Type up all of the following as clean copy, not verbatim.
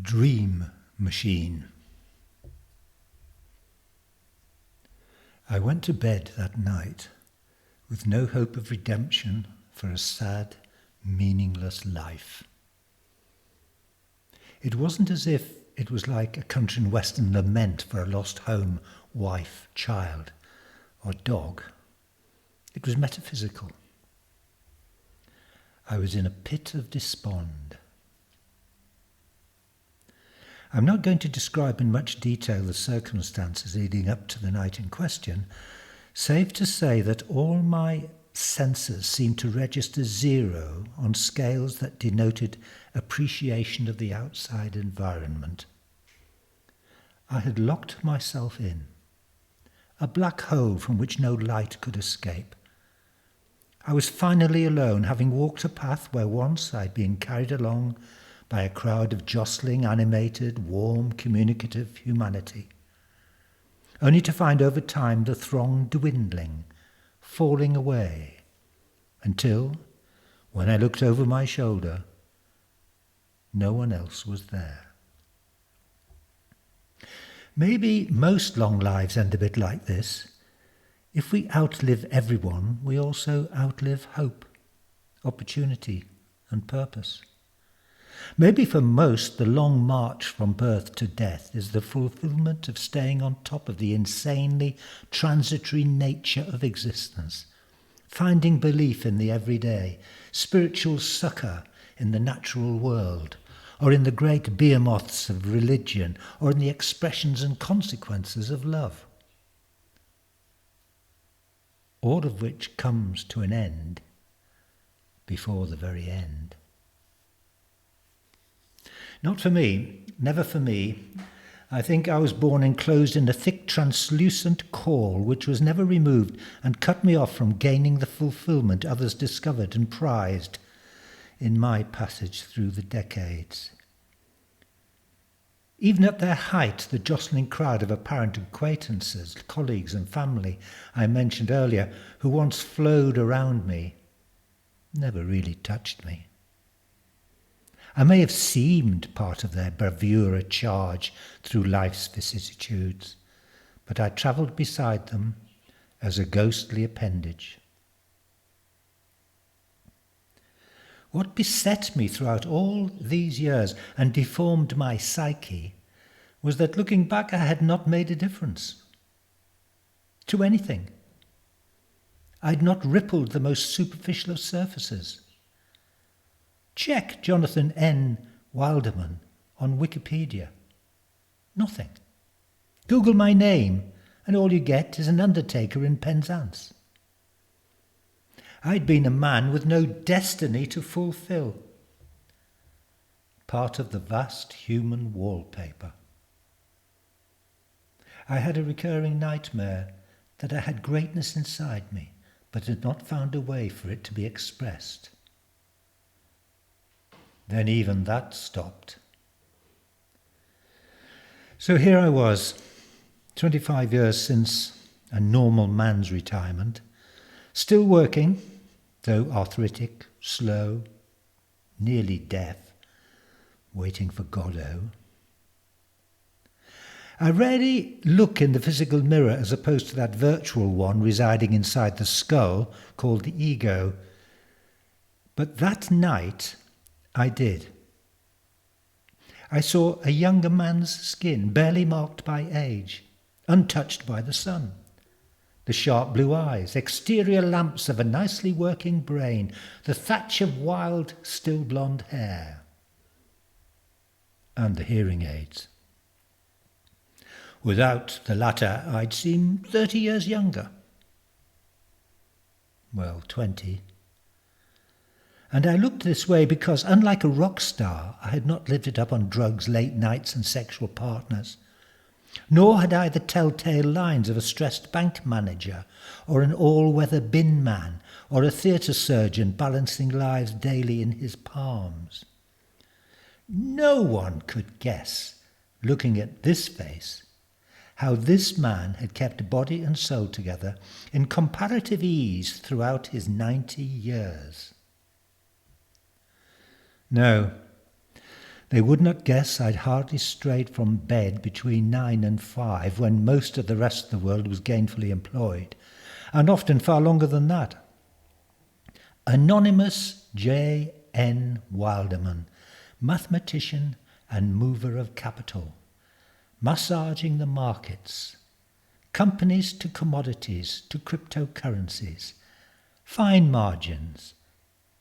Dream Machine. I went to bed that night with no hope of redemption for a sad, meaningless life. It wasn't as if it was like a country and western lament for a lost home, wife, child, or dog. It was metaphysical. I was in a pit of despond. I'm not going to describe in much detail the circumstances leading up to the night in question, save to say that all my senses seemed to register zero on scales that denoted appreciation of the outside environment. I had locked myself in, a black hole from which no light could escape. I was finally alone, having walked a path where once I'd been carried along by a crowd of jostling, animated, warm, communicative humanity, only to find over time the throng dwindling, falling away, until, when I looked over my shoulder, no one else was there. Maybe most long lives end a bit like this. If we outlive everyone, we also outlive hope, opportunity, and purpose. Maybe for most, the long march from birth to death is the fulfillment of staying on top of the insanely transitory nature of existence, finding belief in the everyday, spiritual succour in the natural world, or in the great behemoths of religion, or in the expressions and consequences of love. All of which comes to an end before the very end. Not for me, never for me. I think I was born enclosed in a thick translucent caul which was never removed and cut me off from gaining the fulfilment others discovered and prized in my passage through the decades. Even at their height, the jostling crowd of apparent acquaintances, colleagues and family I mentioned earlier, who once flowed around me, never really touched me. I may have seemed part of their bravura charge through life's vicissitudes, but I travelled beside them as a ghostly appendage. What beset me throughout all these years and deformed my psyche was that looking back I had not made a difference to anything. I had not rippled the most superficial of surfaces. Check Jonathan N. Wilderman on Wikipedia. Nothing. Google my name and all you get is an undertaker in Penzance. I'd been a man with no destiny to fulfill. Part of the vast human wallpaper. I had a recurring nightmare that I had greatness inside me, but had not found a way for it to be expressed. Then even that stopped. So here I was, 25 years since a normal man's retirement, still working, though arthritic, slow, nearly deaf, waiting for Godot. I rarely look in the physical mirror as opposed to that virtual one residing inside the skull called the ego. But that night I did. I saw a younger man's skin, barely marked by age, untouched by the sun. The sharp blue eyes, exterior lamps of a nicely working brain, the thatch of wild, still blonde hair, and the hearing aids. Without the latter, I'd seem 30 years younger. Well, 20. And I looked this way because, unlike a rock star, I had not lived it up on drugs, late nights and sexual partners. Nor had I the telltale lines of a stressed bank manager, or an all-weather bin man, or a theatre surgeon balancing lives daily in his palms. No one could guess, looking at this face, how this man had kept body and soul together in comparative ease throughout his 90 years. No, They would not guess I'd hardly strayed from bed between 9 and 5 when most of the rest of the world was gainfully employed, and often far longer than that. Anonymous J. N. Wilderman, mathematician and mover of capital, massaging the markets, companies to commodities to cryptocurrencies, fine margins,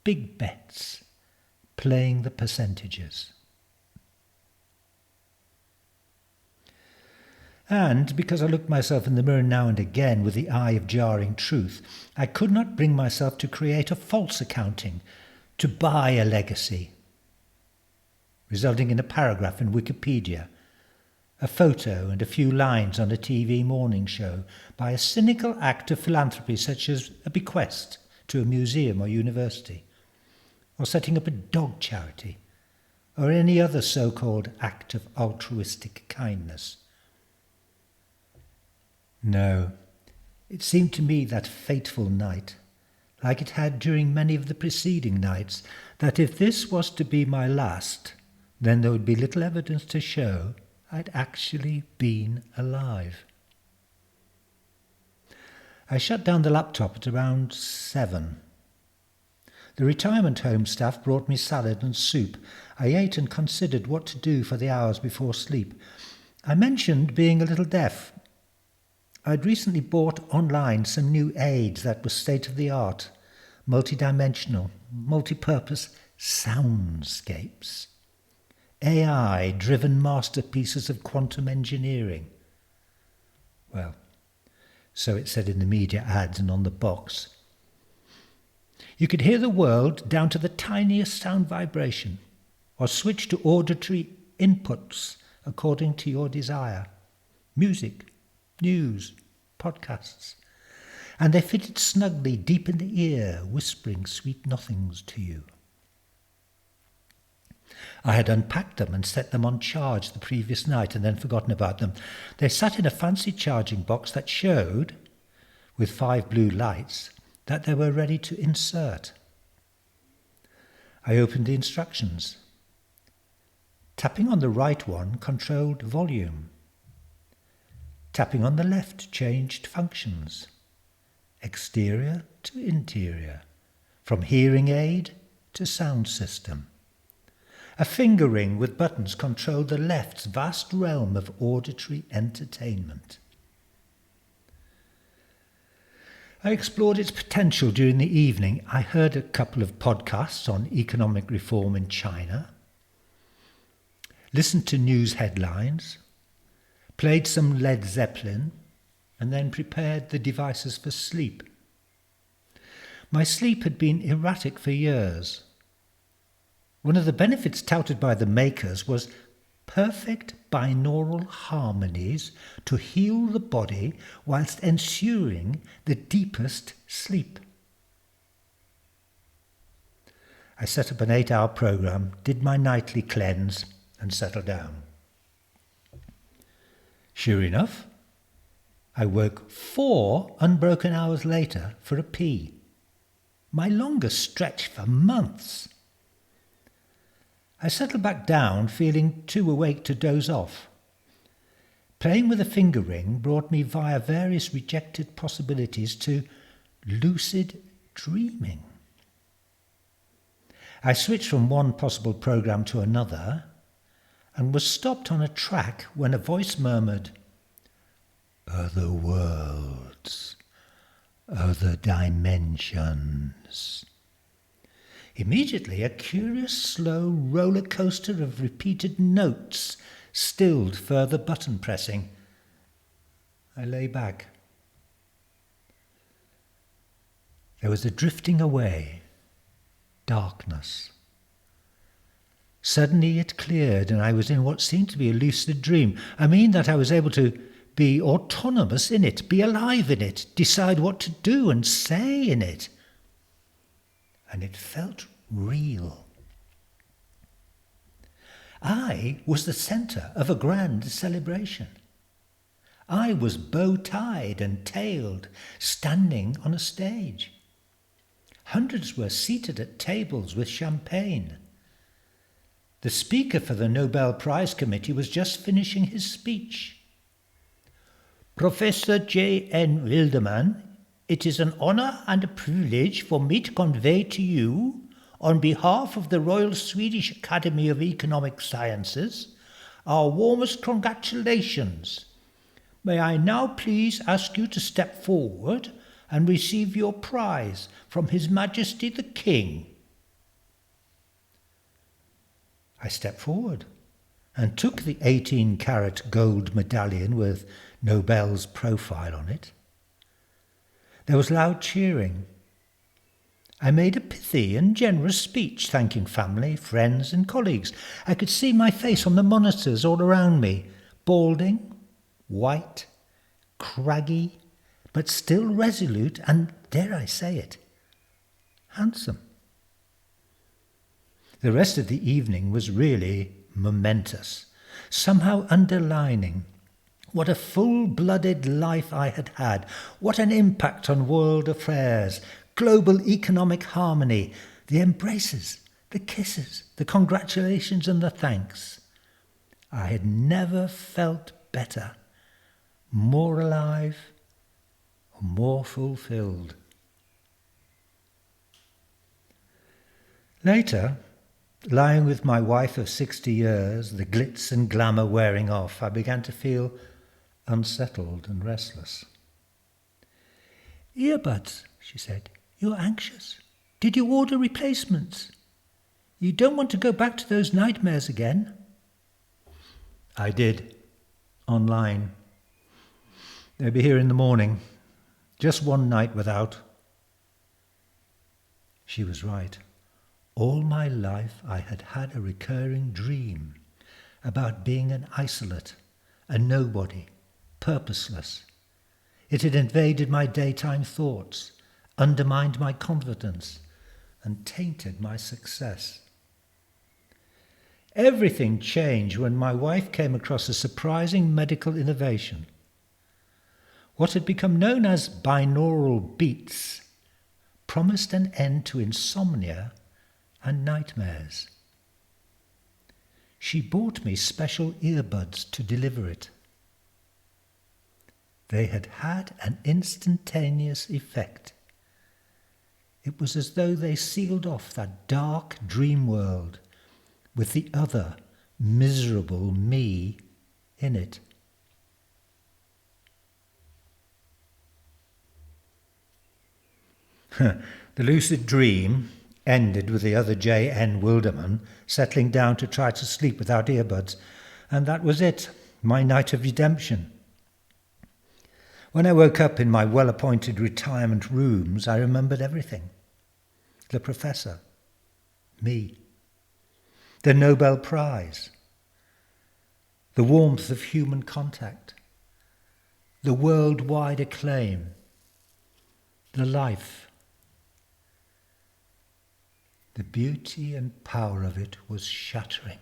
big bets, playing the percentages. And because I looked myself in the mirror now and again with the eye of jarring truth, I could not bring myself to create a false accounting, to buy a legacy, resulting in a paragraph in Wikipedia, a photo and a few lines on a TV morning show by a cynical act of philanthropy such as a bequest to a museum or university, or setting up a dog charity, or any other so-called act of altruistic kindness. No, it seemed to me that fateful night, like it had during many of the preceding nights, that if this was to be my last, then there would be little evidence to show I'd actually been alive. I shut down the laptop at around 7. The retirement home staff brought me salad and soup. I ate and considered what to do for the hours before sleep. I mentioned being a little deaf. I'd recently bought online some new aids that were state-of-the-art, multidimensional, multi-purpose soundscapes, AI-driven masterpieces of quantum engineering. Well, so it said in the media ads and on the box. You could hear the world down to the tiniest sound vibration, or switch to auditory inputs according to your desire. Music, news, podcasts, and they fitted snugly deep in the ear, whispering sweet nothings to you. I had unpacked them and set them on charge the previous night and then forgotten about them. They sat in a fancy charging box that showed, with 5 blue lights, that they were ready to insert. I opened the instructions. Tapping on the right one controlled volume. Tapping on the left changed functions. Exterior to interior. From hearing aid to sound system. A finger ring with buttons controlled the left's vast realm of auditory entertainment. I explored its potential during the evening. I heard a couple of podcasts on economic reform in China, listened to news headlines, played some Led Zeppelin, and then prepared the devices for sleep. My sleep had been erratic for years. One of the benefits touted by the makers was perfect binaural harmonies to heal the body whilst ensuring the deepest sleep. I set up an 8-hour program, did my nightly cleanse, and settled down. Sure enough, I woke 4 unbroken hours later for a pee. My longest stretch for months. I settled back down, feeling too awake to doze off. Playing with a finger ring brought me via various rejected possibilities to lucid dreaming. I switched from one possible program to another and was stopped on a track when a voice murmured, "Other worlds, other dimensions." Immediately, a curious, slow roller coaster of repeated notes stilled further button pressing. I lay back. There was a drifting away, darkness. Suddenly it cleared and I was in what seemed to be a lucid dream. I mean that I was able to be autonomous in it, be alive in it, decide what to do and say in it. And it felt real. I was the centre of a grand celebration. I was bow-tied and tailed, standing on a stage. Hundreds were seated at tables with champagne. The speaker for the Nobel Prize Committee was just finishing his speech. Professor J.N. Wildermann, it is an honour and a privilege for me to convey to you, on behalf of the Royal Swedish Academy of Economic Sciences, our warmest congratulations. May I now please ask you to step forward and receive your prize from His Majesty the King. I stepped forward and took the 18-carat gold medallion with Nobel's profile on it. There was loud cheering. I made a pithy and generous speech, thanking family, friends and colleagues. I could see my face on the monitors all around me, balding, white, craggy, but still resolute and, dare I say it, handsome. The rest of the evening was really momentous, somehow underlining what a full-blooded life I had had, what an impact on world affairs, global economic harmony, the embraces, the kisses, the congratulations and the thanks. I had never felt better, more alive, or more fulfilled. Later, lying with my wife of 60 years, the glitz and glamour wearing off, I began to feel unsettled and restless. "Earbuds," she said. "You're anxious. Did you order replacements? You don't want to go back to those nightmares again?" I did. Online. They'll be here in the morning. Just one night without. She was right. All my life I had had a recurring dream about being an isolate, a nobody, purposeless. It had invaded my daytime thoughts, undermined my confidence, and tainted my success. Everything changed when my wife came across a surprising medical innovation. What had become known as binaural beats promised an end to insomnia and nightmares. She bought me special earbuds to deliver it. They had had an instantaneous effect. It was as though they sealed off that dark dream world with the other miserable me in it. The lucid dream ended with the other J.N. Wildermann settling down to try to sleep without earbuds, and that was it, my night of redemption. When I woke up in my well-appointed retirement rooms, I remembered everything. The professor, me, the Nobel Prize, the warmth of human contact, the worldwide acclaim, the life. The beauty and power of it was shattering.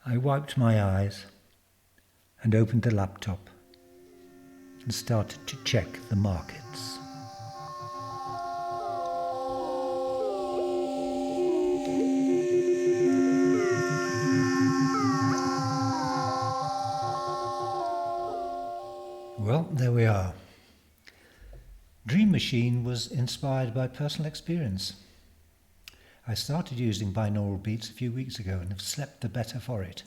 I wiped my eyes and opened the laptop and started to check the markets. Well, there we are. Dream Machine was inspired by personal experience. I started using binaural beats a few weeks ago and have slept the better for it.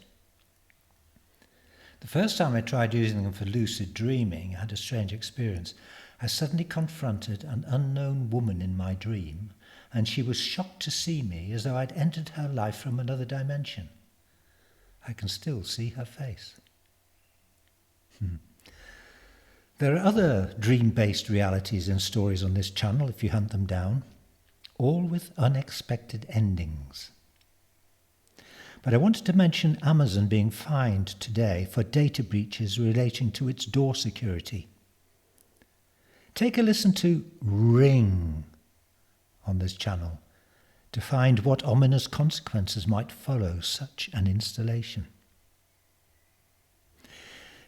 The first time I tried using them for lucid dreaming, I had a strange experience. I suddenly confronted an unknown woman in my dream, and she was shocked to see me as though I'd entered her life from another dimension. I can still see her face. There are other dream-based realities and stories on this channel if you hunt them down, all with unexpected endings. But I wanted to mention Amazon being fined today for data breaches relating to its door security. Take a listen to Ring on this channel to find what ominous consequences might follow such an installation.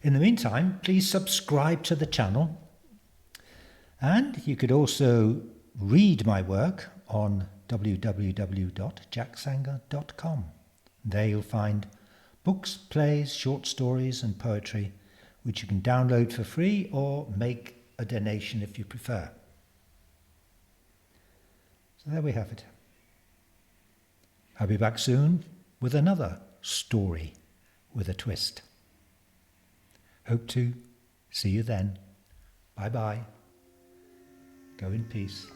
In the meantime, please subscribe to the channel, and you could also read my work on www.jacksanger.com. There you'll find books, plays, short stories and poetry, which you can download for free or make a donation if you prefer. So there we have it. I'll be back soon with another story with a twist. Hope to see you then. Bye bye. Go in peace.